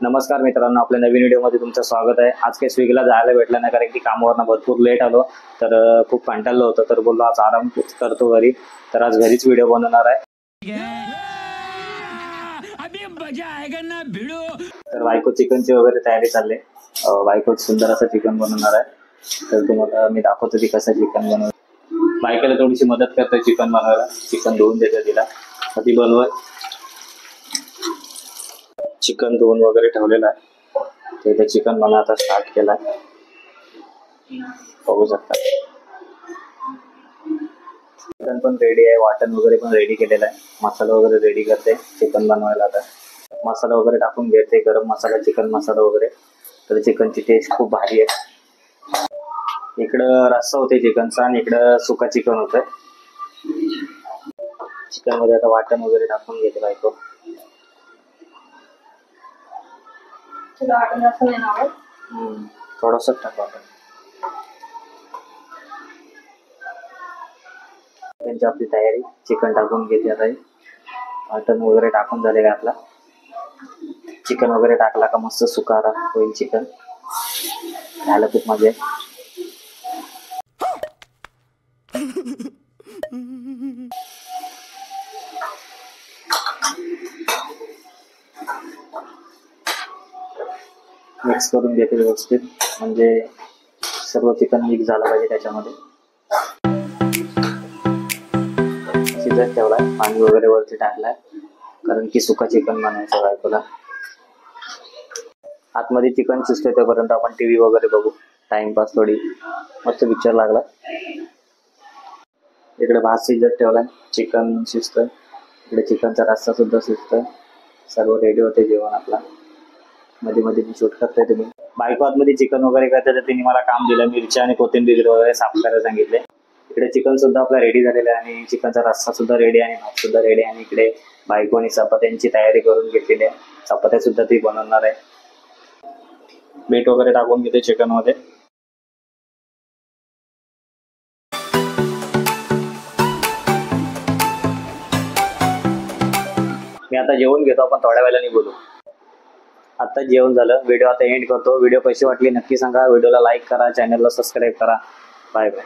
नमस्कार मित्रांनो, आपल्या नवीन व्हिडिओमध्ये तुमचं स्वागत आहे। आज काही स्विगीला जायला भेटलं नाही कारण की कामावरनं भरपूर लेट आलो, तर खूप कंटाळलो होतो, तर बोललो आज आराम करतो घरी। तर आज घरीच व्हिडिओ बनवणार आहे। तर बायको चिकनची वगैरे तयारी चालली। बायको सुंदर असं चिकन बनवणार आहे, तर तुम्हाला मी दाखवतो ती कसं चिकन बनवतो। बायकोला थोडीशी मदत करते चिकन बनवायला, चिकन धुवून देते तिला, ती बनवत। चिकन धुवून वगैरे ठेवलेलं आहे, ते चिकन बनवायला स्टार्ट केला, बघू शकता। चिकन पण रेडी आहे, वाटण वगैरे पण रेडी केलेलं आहे, मसाला वगैरे रेडी करते चिकन बनवायला। आता मसाला वगैरे टाकून घेते, गरम मसाला, चिकन मसाला वगैरे, तर चिकनची टेस्ट खूप भारी आहे। इकडं रस्सा होते चिकनचा आणि इकडं सुका चिकन होतं। चिकन मध्ये आता वाटण वगैरे टाकून घेते बायको। थोडस टाका त्यांची आपली तयारी। चिकन टाकून घेते आता, वाटण वगैरे टाकून झालेलं आहे आपला। चिकन वगैरे टाकला का मस्त सुकारा होईल चिकन, खायला खूप मजा आहे। मिक्स करून घेते व्यवस्थित, म्हणजे सर्व चिकन मिक्स झालं पाहिजे त्याच्यामध्ये। शिजत ठेवलाय, पाणी वगैरे वरती टाकलाय कारण की सुका चिकन बनायचं बायकोला। आतमध्ये चिकन शिजते तोपर्यंत आपण टीव्ही वगैरे बघू, टाइमपास, थोडी मस्त पिक्चर लागला। इकडे भात शिजत ठेवलाय, चिकन शिजतंय, इकडे चिकनचा रस्सा सुद्धा शिजतोय, सर्व रेडी होते जेवण आपला। मध्ये मध्ये मी शूट करतोय, तुम्ही बायको आतमध्ये चिकन वगैरे करते, तर तिने मला काम दिलं, मिरच्या आणि कोथिंबीर वगैरे साफ करायला सांगितले। इकडे चिकन सुद्धा आपला रेडी झालेला आहे आणि चिकनचा रस्सा सुद्धा रेडी आणि भात सुद्धा रेडी, आणि इकडे बायकोने चपात्यांची तयारी करून घेतलेली आहे, चपात्या सुद्धा ती बनवणार आहे। मीठ वगैरे टाकून घेते चिकन मध्ये। मी आता जेवण घेतो, आपण थोड्या वेळाने बोलू। आता जेवण झालं, व्हिडिओ आता एंड करतो। व्हिडिओ कशी वाटली नक्की सांगा, व्हिडिओला लाईक करा, चॅनलला सबस्क्राईब करा। Bye bye.